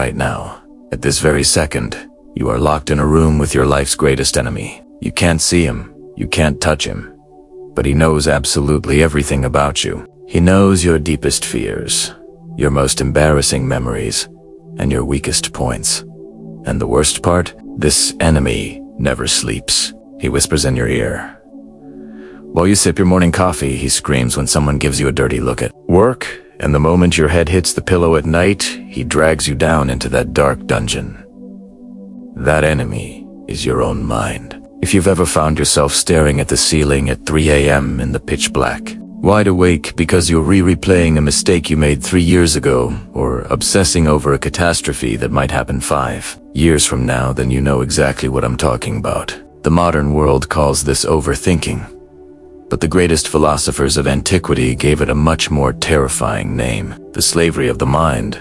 right now. At this very second, you are locked in a room with your life's greatest enemy. You can't see him, you can't touch him, but he knows absolutely everything about you. He knows your deepest fears, your most embarrassing memories, and your weakest points. And the worst part? This enemy never sleeps. He whispers in your ear. While you sip your morning coffee, he screams when someone gives you a dirty look at work, and the moment your head hits the pillow at night, he drags you down into that dark dungeon. That enemy is your own mind. If you've ever found yourself staring at the ceiling at 3 a.m. in the pitch black, wide awake because you're replaying a mistake you made 3 years ago, or obsessing over a catastrophe that might happen 5 years from now, then you know exactly what I'm talking about. The modern world calls this overthinking, but the greatest philosophers of antiquity gave it a much more terrifying name, the slavery of the mind.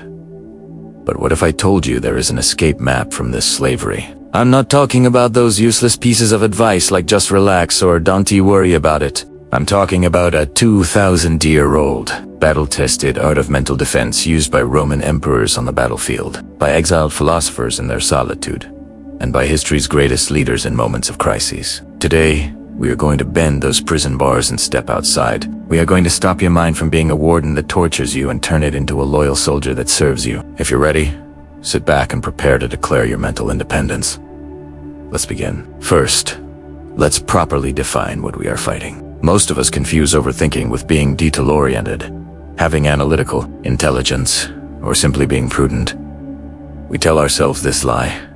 But what if I told you there is an escape map from this slavery? I'm not talking about those useless pieces of advice like just relax or don't you worry about it. I'm talking about a 2,000-year-old, battle-tested art of mental defense used by Roman emperors on the battlefield, by exiled philosophers in their solitude, and by history's greatest leaders in moments of crises. Today, we are going to bend those prison bars and step outside. We are going to stop your mind from being a warden that tortures you and turn it into a loyal soldier that serves you. If you're ready, sit back and prepare to declare your mental independence. Let's begin. First, let's properly define what we are fighting. Most of us confuse overthinking with being detail-oriented, having analytical intelligence, or simply being prudent. We tell ourselves this lie.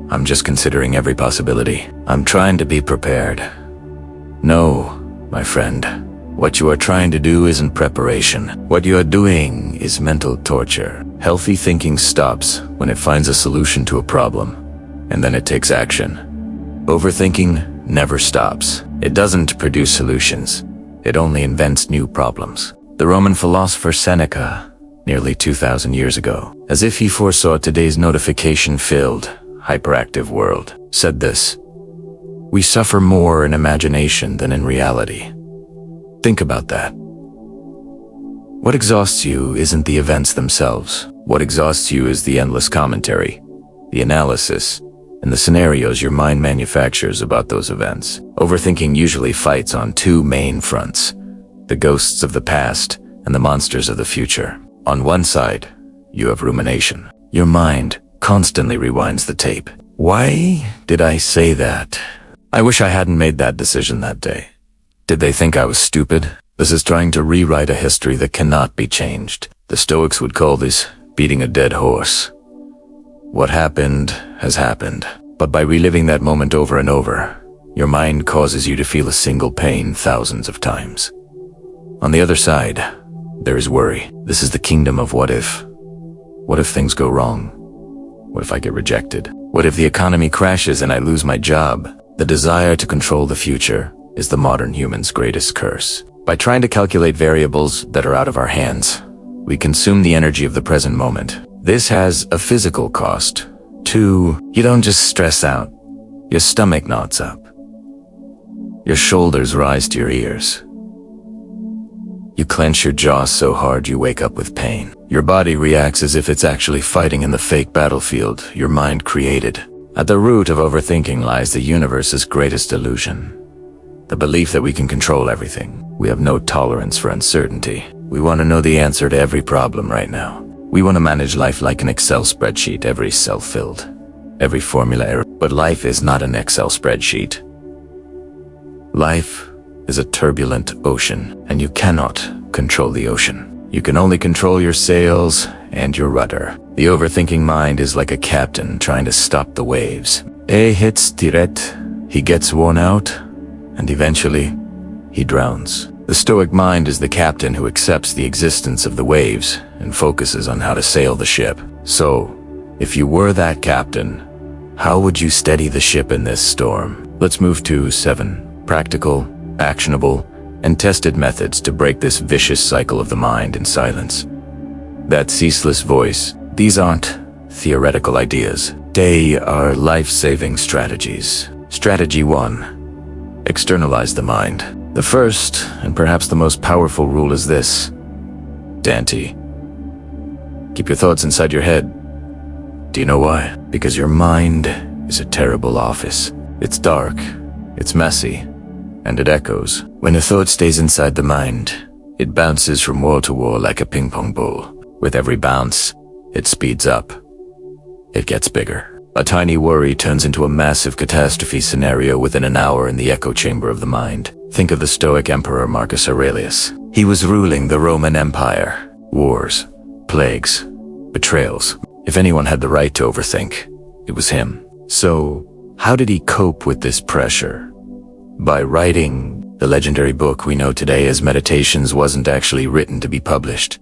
I'm just considering every possibility. I'm trying to be prepared. No, my friend. What you are trying to do isn't preparation. What you are doing is mental torture. Healthy thinking stops when it finds a solution to a problem, and then it takes action. Overthinking never stops. It doesn't produce solutions. It only invents new problems. The Roman philosopher Seneca, nearly 2,000 years ago, as if he foresaw today's notification-filled, hyperactive world, said this: "We suffer more in imagination than in reality." Think about that. What exhausts you isn't the events themselves. What exhausts you is the endless commentary, the analysis, and the scenarios your mind manufactures about those events. Overthinking usually fights on two main fronts: the ghosts of the past and the monsters of the future. On one side, you have rumination. Your mind constantly rewinds the tape. Why did I say that? I wish I hadn't made that decision that day. Did they think I was stupid? This is trying to rewrite a history that cannot be changed. The Stoics would call this beating a dead horse. What happened has happened. But by reliving that moment over and over, your mind causes you to feel a single pain thousands of times. On the other side, there is worry. This is the kingdom of what if. What if things go wrong? What if I get rejected? What if the economy crashes and I lose my job? The desire to control the future is the modern human's greatest curse. By trying to calculate variables that are out of our hands, we consume the energy of the present moment. This has a physical cost, too. You don't just stress out. Your stomach knots up. Your shoulders rise to your ears. You clench your jaw so hard you wake up with pain. Your body reacts as if it's actually fighting in the fake battlefield your mind created. At the root of overthinking lies the universe's greatest illusion: the belief that we can control everything. We have no tolerance for uncertainty. We want to know the answer to every problem right now. We want to manage life like an Excel spreadsheet, every cell filled, every formula error. But life is not an Excel spreadsheet. Life is a turbulent ocean, and you cannot control the ocean. You can only control your sails and your rudder. The overthinking mind is like a captain trying to stop the waves. Hits tiret, he gets worn out, and eventually, he drowns. The Stoic mind is the captain who accepts the existence of the waves and focuses on how to sail the ship. So, if you were that captain, how would you steady the ship in this storm? Let's move to 7 practical, actionable, and tested methods to break this vicious cycle of the mind in silence. That ceaseless voice, these aren't theoretical ideas. They are life-saving strategies. Strategy 1. Externalize the mind. The first, and perhaps the most powerful rule is this: Dante. Keep your thoughts inside your head. Do you know why? Because your mind is a terrible office. It's dark, it's messy, and it echoes. When a thought stays inside the mind, it bounces from wall to wall like a ping-pong ball. With every bounce, it speeds up. It gets bigger. A tiny worry turns into a massive catastrophe scenario within an hour in the echo chamber of the mind. Think of the Stoic emperor Marcus Aurelius. He was ruling the Roman Empire. Wars, plagues, betrayals. If anyone had the right to overthink, it was him. So, how did he cope with this pressure? By writing. The legendary book we know today as Meditations wasn't actually written to be published.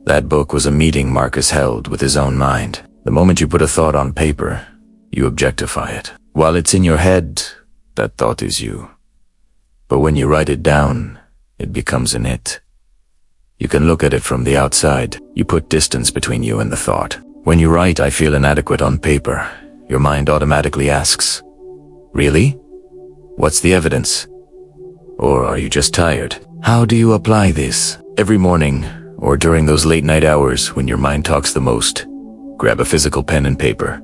That book was a meeting Marcus held with his own mind. The moment you put a thought on paper, you objectify it. While it's in your head, that thought is you. But when you write it down, it becomes an it. You can look at it from the outside. You put distance between you and the thought. When you write, "I feel inadequate" on paper, your mind automatically asks, "Really? What's the evidence? Or are you just tired?" How do you apply this? Every morning, or during those late night hours when your mind talks the most, grab a physical pen and paper,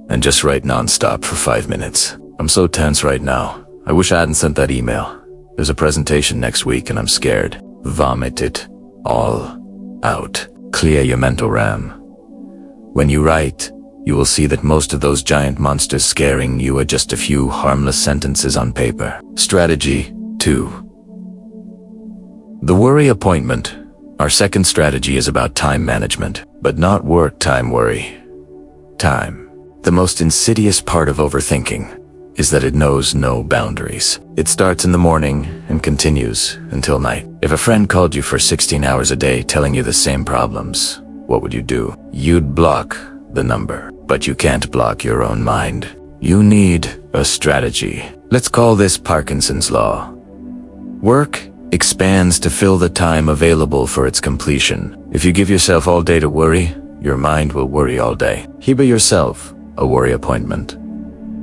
and just write nonstop for 5 minutes. I'm so tense right now. I wish I hadn't sent that email. There's a presentation next week and I'm scared. Vomit it all out. Clear your mental RAM. When you write, you will see that most of those giant monsters scaring you are just a few harmless sentences on paper. Strategy 2. The worry appointment. Our second strategy is about time management, but not work time worry. Time. The most insidious part of overthinking is that it knows no boundaries. It starts in the morning and continues until night. If a friend called you for 16 hours a day telling you the same problems, what would you do? You'd block the number, but you can't block your own mind. You need a strategy. Let's call this Parkinson's law. Work expands to fill the time available for its completion. If you give yourself all day to worry, your mind will worry all day. Heber yourself a worry appointment.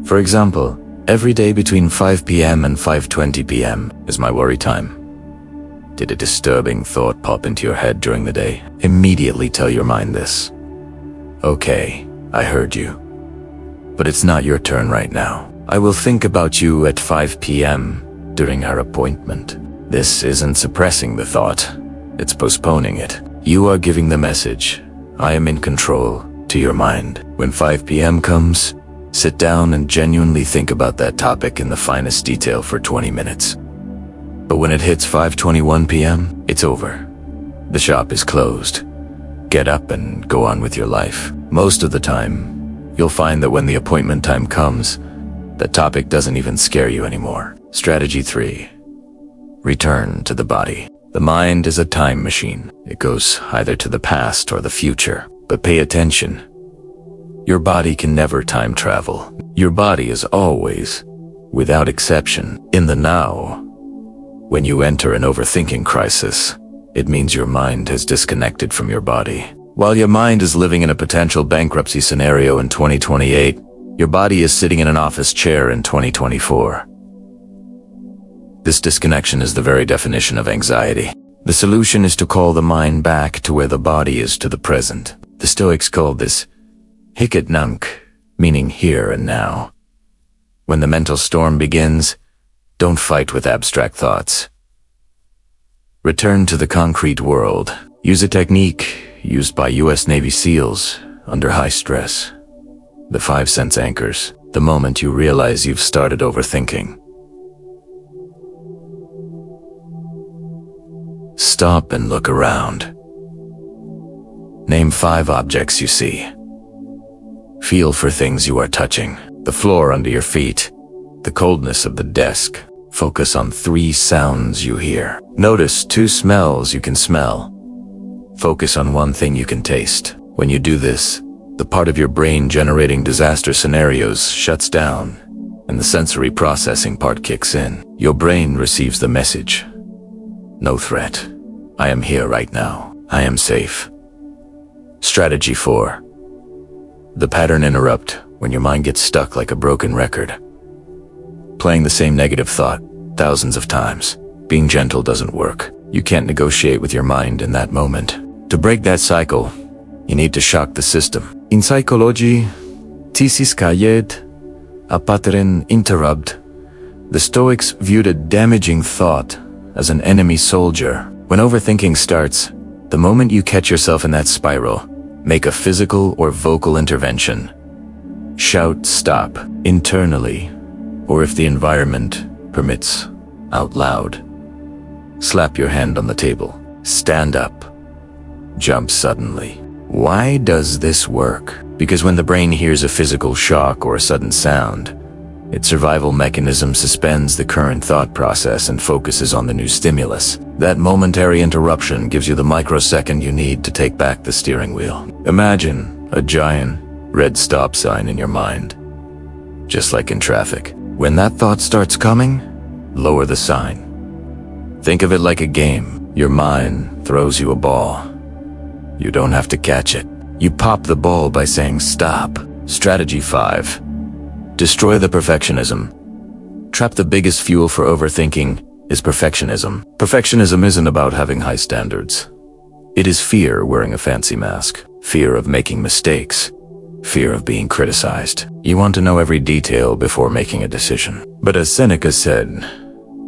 For example, every day between 5 p.m. and 5:20 p.m. is my worry time. Did a disturbing thought pop into your head during the day? Immediately tell your mind this. Okay, I heard you. But it's not your turn right now. I will think about you at 5 p.m. during our appointment. This isn't suppressing the thought, it's postponing it. You are giving the message, I am in control, to your mind. When 5 p.m. comes, sit down and genuinely think about that topic in the finest detail for 20 minutes. But when it hits 5:21 p.m., it's over. The shop is closed. Get up and go on with your life. Most of the time, you'll find that when the appointment time comes, that topic doesn't even scare you anymore. Strategy 3. Return to the body. The mind is a time machine. It goes either to the past or the future. But pay attention. Your body can never time travel. Your body is always, without exception, in the now. When you enter an overthinking crisis, it means your mind has disconnected from your body. While your mind is living in a potential bankruptcy scenario in 2028, your body is sitting in an office chair in 2024. This disconnection is the very definition of anxiety. The solution is to call the mind back to where the body is to the present. The Stoics called this hic et nunc, meaning here and now. When the mental storm begins, don't fight with abstract thoughts. Return to the concrete world. Use a technique used by U.S. Navy SEALs under high stress. The 5 sense anchors. The moment you realize you've started overthinking. Stop and look around. Name 5 objects you see. Feel for things you are touching. The floor under your feet. The coldness of the desk. Focus on 3 sounds you hear. Notice 2 smells you can smell. Focus on 1 thing you can taste. When you do this, the part of your brain generating disaster scenarios shuts down, and the sensory processing part kicks in. Your brain receives the message. No threat. I am here right now. I am safe. Strategy 4. The pattern interrupt when your mind gets stuck like a broken record. Playing the same negative thought thousands of times. Being gentle doesn't work. You can't negotiate with your mind in that moment. To break that cycle, you need to shock the system. In psychology, thesis caet, apaterin interrupt, the Stoics viewed a damaging thought as an enemy soldier. When overthinking starts, the moment you catch yourself in that spiral, make a physical or vocal intervention. Shout stop internally, or if the environment permits, out loud. Slap your hand on the table. Stand up. Jump suddenly. Why does this work? Because when the brain hears a physical shock or a sudden sound, its survival mechanism suspends the current thought process and focuses on the new stimulus. That momentary interruption gives you the microsecond you need to take back the steering wheel. Imagine a giant red stop sign in your mind. Just like in traffic. When that thought starts coming, lower the sign. Think of it like a game. Your mind throws you a ball. You don't have to catch it. You pop the ball by saying stop. Strategy 5. Destroy the perfectionism. Trap. The biggest fuel for overthinking is perfectionism. Perfectionism isn't about having high standards. It is fear wearing a fancy mask. Fear of making mistakes. Fear of being criticized. You want to know every detail before making a decision. But as Seneca said,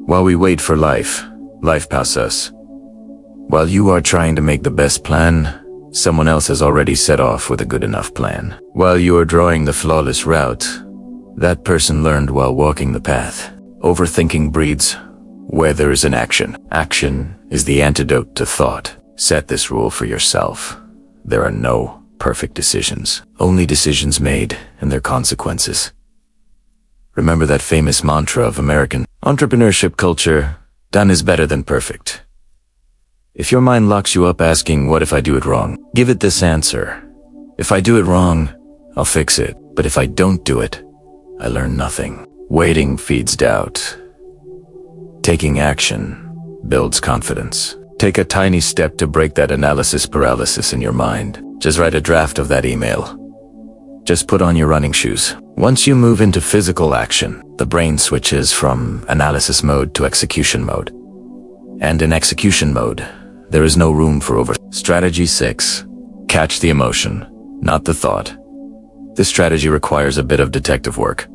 while we wait for life, life passes us. While you are trying to make the best plan, someone else has already set off with a good enough plan. While you are drawing the flawless route, that person learned while walking the path. Overthinking breeds where there is an action. Action is the antidote to thought. Set this rule for yourself. There are no perfect decisions. Only decisions made and their consequences. Remember that famous mantra of American entrepreneurship culture, done is better than perfect. If your mind locks you up asking, what if I do it wrong? Give it this answer. If I do it wrong, I'll fix it. But if I don't do it, I learn nothing. Waiting feeds doubt. Taking action builds confidence. Take a tiny step to break that analysis paralysis in your mind. Just write a draft of that email. Just put on your running shoes. Once you move into physical action, the brain switches from analysis mode to execution mode. And in execution mode, there is no room for over. Strategy 6. Catch the emotion, not the thought. This strategy requires a bit of detective work.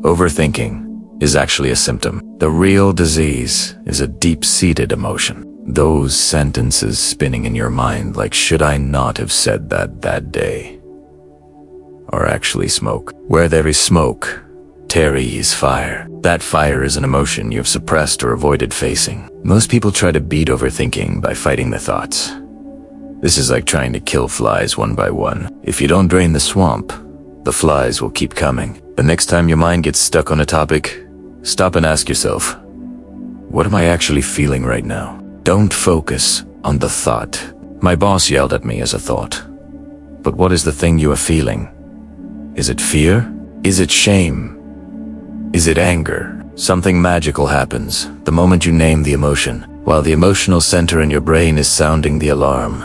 Overthinking is actually a symptom. The real disease is a deep-seated emotion. Those sentences spinning in your mind like, should I not have said that day? Are actually smoke. Where there is smoke, there is fire. That fire is an emotion you have suppressed or avoided facing. Most people try to beat overthinking by fighting the thoughts. This is like trying to kill flies one by one. If you don't drain the swamp, the flies will keep coming. The next time your mind gets stuck on a topic, stop and ask yourself, what am I actually feeling right now? Don't focus on the thought. My boss yelled at me as a thought. But what is the thing you are feeling? Is it fear? Is it shame? Is it anger? Something magical happens the moment you name the emotion, while the emotional center in your brain is sounding the alarm.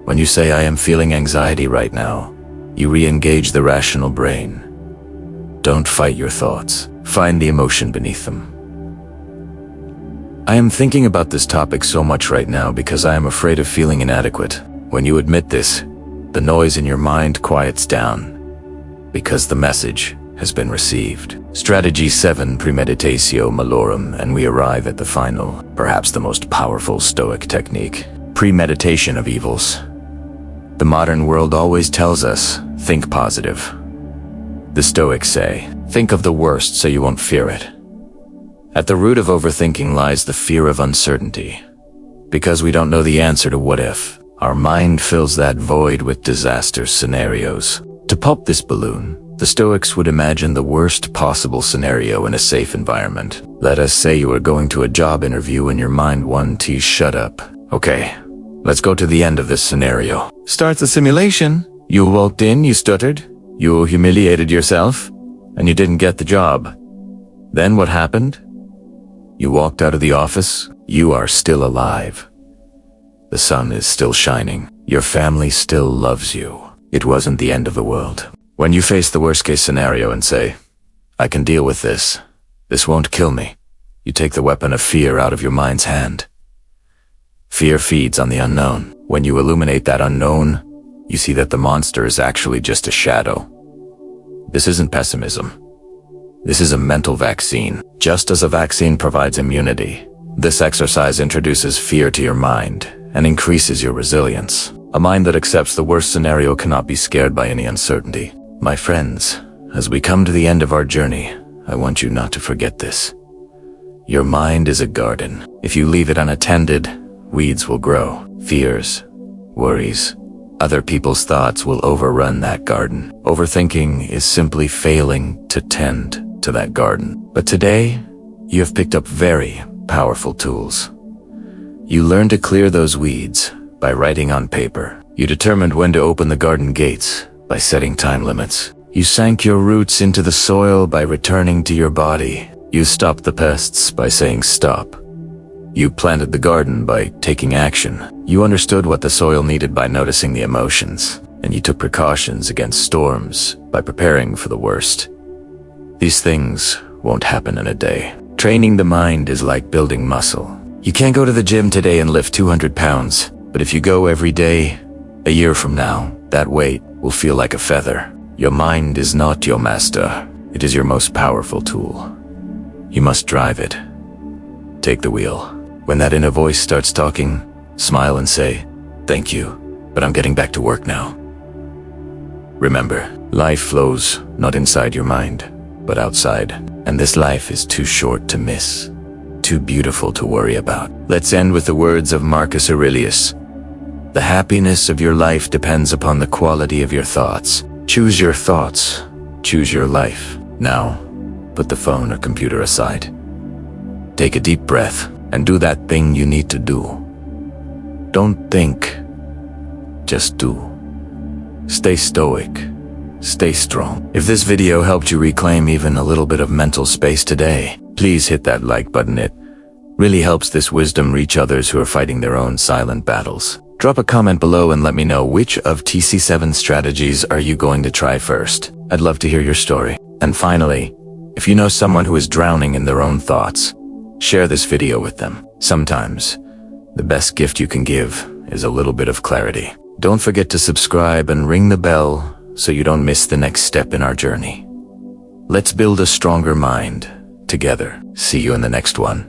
When you say, I am feeling anxiety right now, you re-engage the rational brain. Don't fight your thoughts. Find the emotion beneath them. I am thinking about this topic so much right now because I am afraid of feeling inadequate. When you admit this, the noise in your mind quiets down because the message has been received. Strategy 7, Premeditatio Malorum, and we arrive at the final, perhaps the most powerful Stoic technique, premeditation of evils. The modern world always tells us, think positive. The Stoics say, think of the worst so you won't fear it. At the root of overthinking lies the fear of uncertainty. Because we don't know the answer to what if, our mind fills that void with disaster scenarios. To pop this balloon, the Stoics would imagine the worst possible scenario in a safe environment. Let us say you are going to a job interview and your mind wants to shut up. Okay, let's go to the end of this scenario. Start the simulation. You walked in, you stuttered, you humiliated yourself, and you didn't get the job. Then what happened? You walked out of the office, you are still alive. The sun is still shining. Your family still loves you. It wasn't the end of the world. When you face the worst-case scenario and say, I can deal with this. This won't kill me. You take the weapon of fear out of your mind's hand. Fear feeds on the unknown. When you illuminate that unknown, you see that the monster is actually just a shadow. This isn't pessimism. This is a mental vaccine. Just as a vaccine provides immunity, this exercise introduces fear to your mind and increases your resilience. A mind that accepts the worst scenario cannot be scared by any uncertainty. My friends, as we come to the end of our journey, I want you not to forget this. Your mind is a garden. If you leave it unattended, weeds will grow. Fears, worries, other people's thoughts will overrun that garden. Overthinking is simply failing to tend to that garden. But today, you have picked up very powerful tools. You learned to clear those weeds by writing on paper. You determined when to open the garden gates by setting time limits. You sank your roots into the soil by returning to your body. You stopped the pests by saying stop. You planted the garden by taking action. You understood what the soil needed by noticing the emotions. And you took precautions against storms by preparing for the worst. These things won't happen in a day. Training the mind is like building muscle. You can't go to the gym today and lift 200 pounds, but if you go every day, a year from now, that weight will feel like a feather. Your mind is not your master. It is your most powerful tool. You must drive it. Take the wheel. When that inner voice starts talking, smile and say, "Thank you, but I'm getting back to work now." Remember, life flows not inside your mind, but outside. And this life is too short to miss, too beautiful to worry about. Let's end with the words of Marcus Aurelius. The happiness of your life depends upon the quality of your thoughts. Choose your thoughts, choose your life. Now, put the phone or computer aside. Take a deep breath and do that thing you need to do. Don't think, just do. Stay stoic, stay strong. If this video helped you reclaim even a little bit of mental space today, please hit that like button. It really helps this wisdom reach others who are fighting their own silent battles. Drop a comment below and let me know which of TC7 strategies are you going to try first. I'd love to hear your story. And finally, if you know someone who is drowning in their own thoughts, share this video with them. Sometimes, the best gift you can give is a little bit of clarity. Don't forget to subscribe and ring the bell so you don't miss the next step in our journey. Let's build a stronger mind together. See you in the next one.